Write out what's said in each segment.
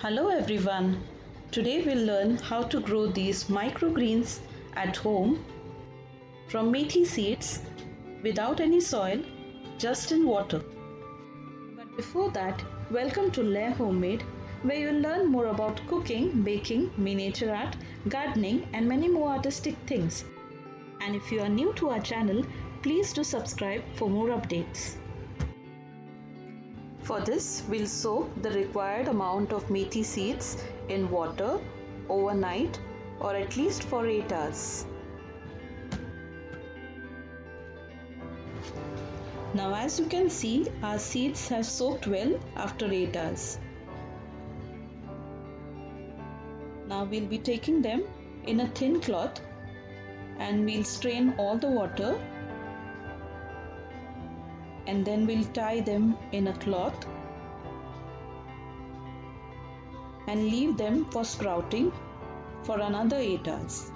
Hello everyone. Today we'll learn how to grow these microgreens at home from methi seeds without any soil, just in water. But before that, welcome to Lair Homemade, where you'll learn more about cooking, baking, miniature art, gardening and many more artistic things. And if you are new to our channel, please do subscribe for more updates. For this, we'll soak the required amount of methi seeds in water overnight or at least for 8 hours. Now as you can see, our seeds have soaked well after 8 hours. Now we'll be taking them in a thin cloth and we'll strain all the water. And then we'll tie them in a cloth and leave them for sprouting for another 8 hours.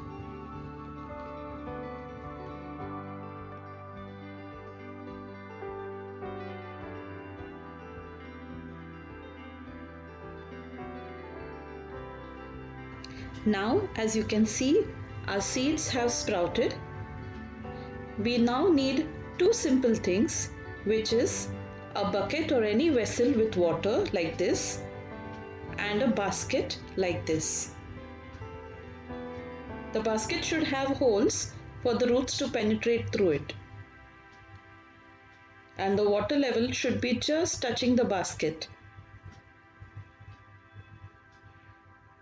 Now, as you can see, our seeds have sprouted. We now need two simple things, which is a bucket or any vessel with water like this and a basket like this. The basket should have holes for the roots to penetrate through it, and the water level should be just touching the basket.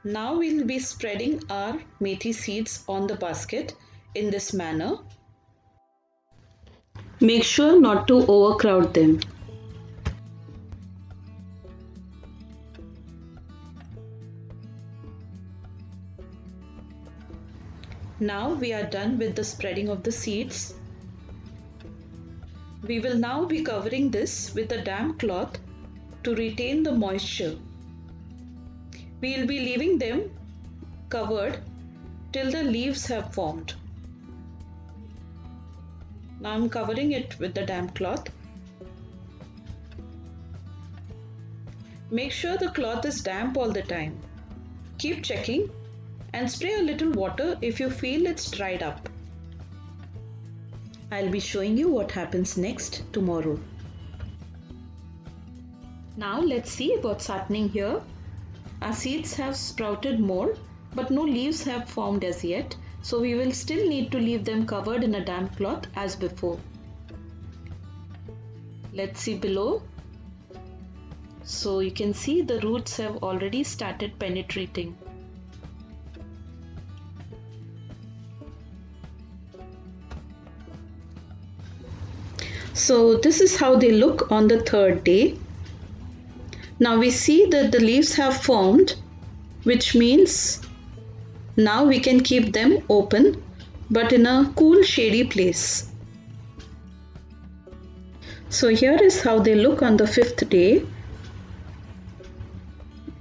Now we'll be spreading our methi seeds on the basket in this manner. Make sure not to overcrowd them. Now we are done with the spreading of the seeds. We will now be covering this with a damp cloth to retain the moisture. We will be leaving them covered till the leaves have formed. Now I'm covering it with the damp cloth. Make sure the cloth is damp all the time. Keep checking and spray a little water if you feel it's dried up. I'll be showing you what happens next tomorrow. Now let's see what's happening here. Our seeds have sprouted more, but no leaves have formed as yet. So we will still need to leave them covered in a damp cloth as before. Let's see below. So you can see the roots have already started penetrating. So this is how they look on the third day. Now we see that the leaves have formed, which means now we can keep them open, but in a cool, shady place. So here is how they look on the fifth day.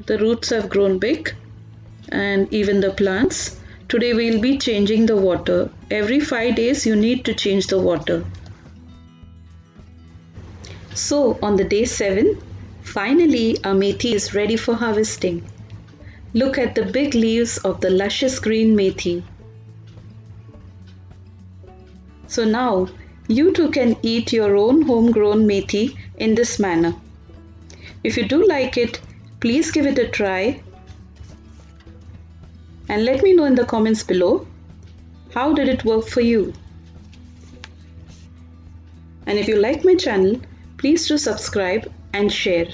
The roots have grown big and even the plants. Today we will be changing the water. Every 5 days you need to change the water. So on the day 7, finally our methi is ready for harvesting. Look at the big leaves of the luscious green methi. So now you too can eat your own homegrown methi in this manner. If you do like it, please give it a try and let me know in the comments below, how did it work for you? And if you like my channel, please do subscribe and share.